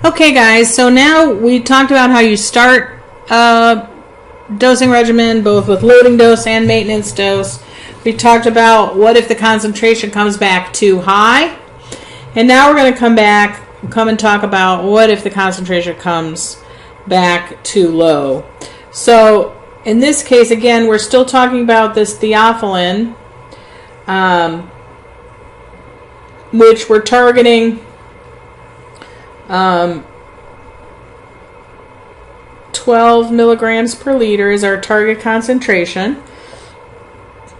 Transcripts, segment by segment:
Okay guys, so now we talked about how you start a dosing regimen both with loading dose and maintenance dose. We talked about what if the concentration comes back too high. And now we're going to come and talk about what if the concentration comes back too low. So in this case, again, we're still talking about this theophylline, which we're targeting 12 milligrams per liter is our target concentration.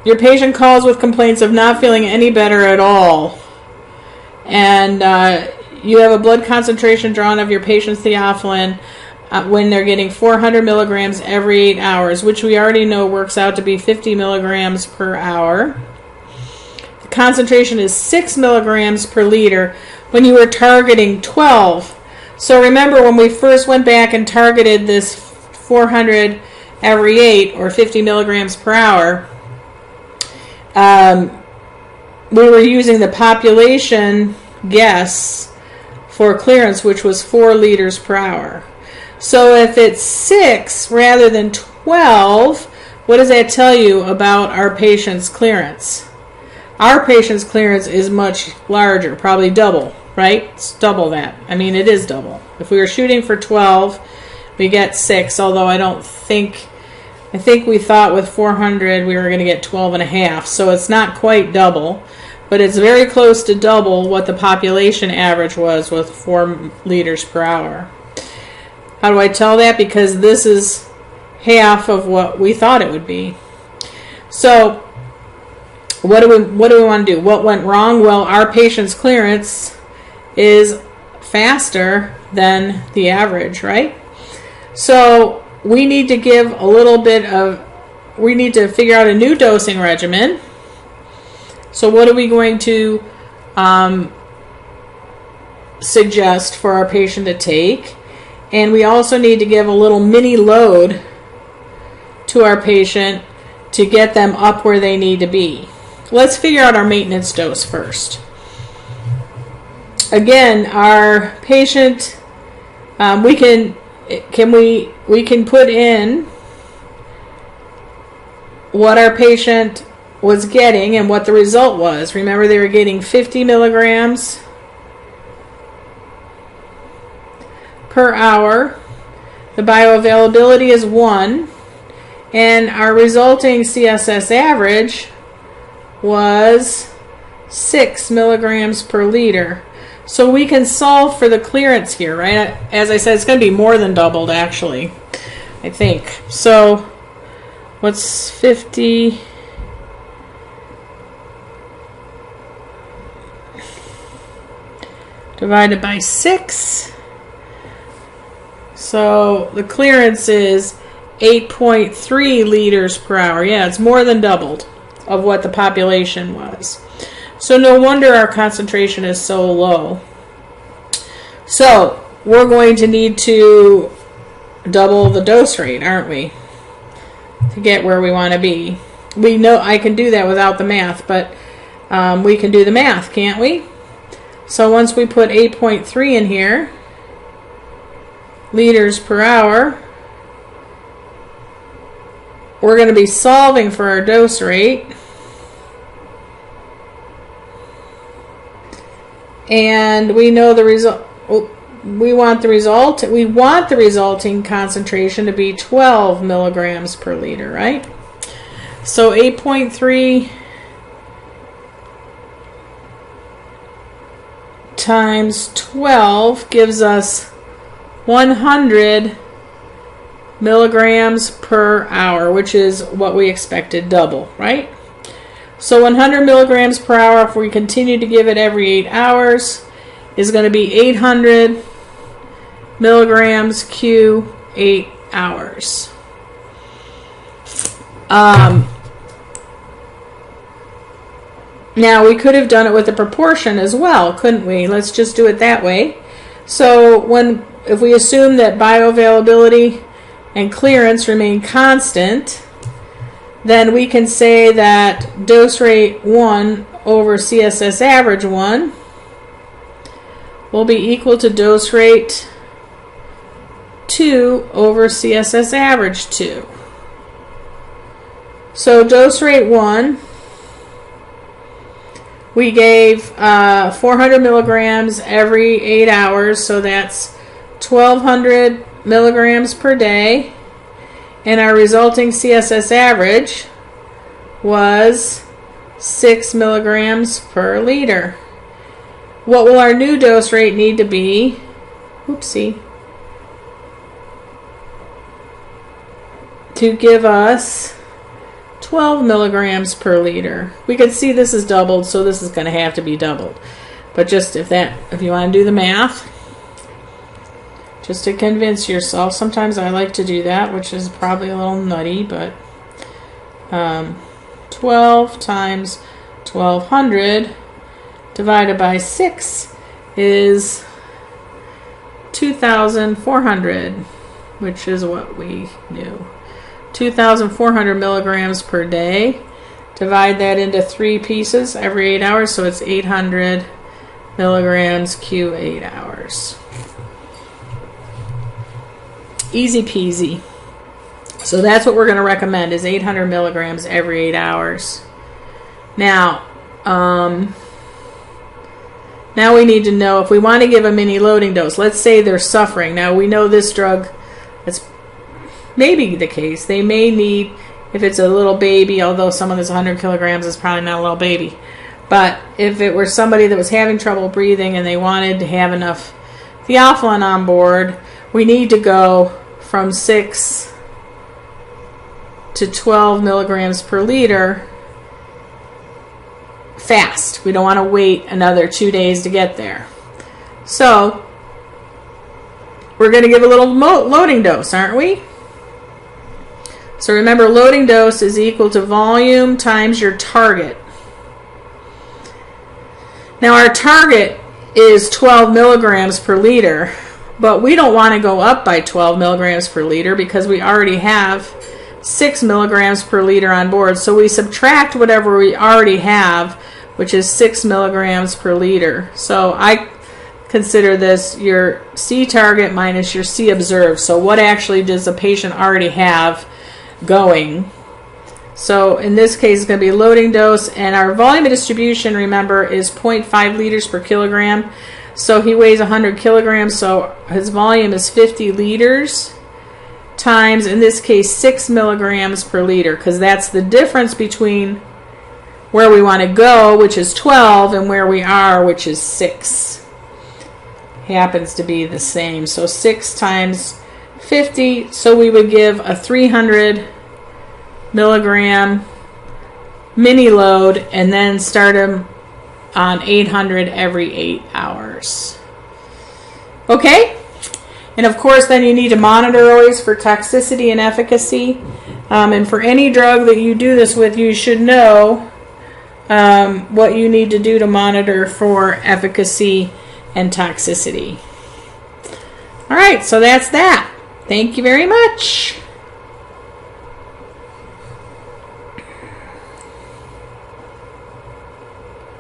Your patient calls with complaints of not feeling any better at all. And you have a blood concentration drawn of your patient's theophylline when they're getting 400 milligrams every 8 hours, which we already know works out to be 50 milligrams per hour. The concentration is 6 milligrams per liter when you were targeting 12. So remember when we first went back and targeted this 400 every 8 or 50 milligrams per hour, we were using the population guess for clearance, which was 4 liters per hour. So if it's 6 rather than 12, what does that tell you about our patient's clearance? Our patient's clearance is much larger, probably double, right? It's double that. I mean, it is double. If we were shooting for 12, we get 6, although I think we thought with 400 we were going to get 12 and a half, so it's not quite double, but it's very close to double what the population average was with 4 liters per hour. How do I tell that? Because this is half of what we thought it would be. So what do we want to do? What went wrong? Well, our patient's clearance is faster than the average, right? So we need to give we need to figure out a new dosing regimen. So what are we going to suggest for our patient to take? And we also need to give a little mini load to our patient to get them up where they need to be. Let's figure out our maintenance dose first. Again, our patient, we can put in what our patient was getting and what the result was. Remember, they were getting 50 milligrams per hour. The bioavailability is 1, and our resulting CSS average was 6 milligrams per liter. So we can solve for the clearance here, right? As I said, it's going to be more than doubled, actually, I think. So what's 50 divided by 6? So the clearance is 8.3 liters per hour. Yeah, it's more than doubled of what the population was. So no wonder our concentration is so low. So we're going to need to double the dose rate, aren't we, to get where we want to be. We know I can do that without the math, but we can do the math, can't we? So once we put 8.3 in here, liters per hour, we're going to be solving for our dose rate. And we know the result. We want the resulting concentration to be 12 milligrams per liter, right? So 8.3 times 12 gives us 100 milligrams per hour, which is what we expected, double, right? So 100 milligrams per hour, if we continue to give it every 8 hours, is going to be 800 milligrams Q 8 hours. Now we could have done it with a proportion as well, couldn't we? Let's just do it that way. So if we assume that bioavailability and clearance remain constant, then we can say that dose rate 1 over CSS average 1 will be equal to dose rate 2 over CSS average 2. So dose rate 1, we gave 400 milligrams every 8 hours, so that's 1,200 milligrams per day, and our resulting CSS average was 6 milligrams per liter. What will our new dose rate need to be? Oopsie. To give us 12 milligrams per liter. We can see this is doubled, so this is going to have to be doubled. But just if you want to do the math, just to convince yourself, sometimes I like to do that, which is probably a little nutty, but 12 times 1,200 divided by 6 is 2,400, which is what we knew. 2,400 milligrams per day. Divide that into 3 pieces every 8 hours, so it's 800 milligrams q 8 hours. Easy peasy. So that's what we're going to recommend, is 800 milligrams every 8 hours. Now we need to know if we want to give a mini loading dose. Let's say they're suffering. Now we know this drug, that's maybe the case. They may need, if it's a little baby, although someone that's 100 kilograms is probably not a little baby. But if it were somebody that was having trouble breathing and they wanted to have enough theophylline on board, we need to go from 6 to 12 milligrams per liter fast. We don't want to wait another 2 days to get there. So we're going to give a little loading dose, aren't we? So remember, loading dose is equal to volume times your target. Now our target is 12 milligrams per liter, but we don't want to go up by 12 milligrams per liter because we already have 6 milligrams per liter on board. So we subtract whatever we already have, which is 6 milligrams per liter. So I consider this your C target minus your C observed. So what actually does the patient already have going? So in this case, it's going to be loading dose, and our volume of distribution, remember, is 0.5 liters per kilogram. So he weighs 100 kilograms, so his volume is 50 liters times, in this case, 6 milligrams per liter, because that's the difference between where we want to go, which is 12, and where we are, which is 6. Happens to be the same. So 6 times 50, so we would give a 300 milligram mini load and then start him on 800 every 8 hours. Okay? And of course, then you need to monitor always for toxicity and efficacy. And for any drug that you do this with, you should know what you need to do to monitor for efficacy and toxicity. All right, so that's that. Thank you very much.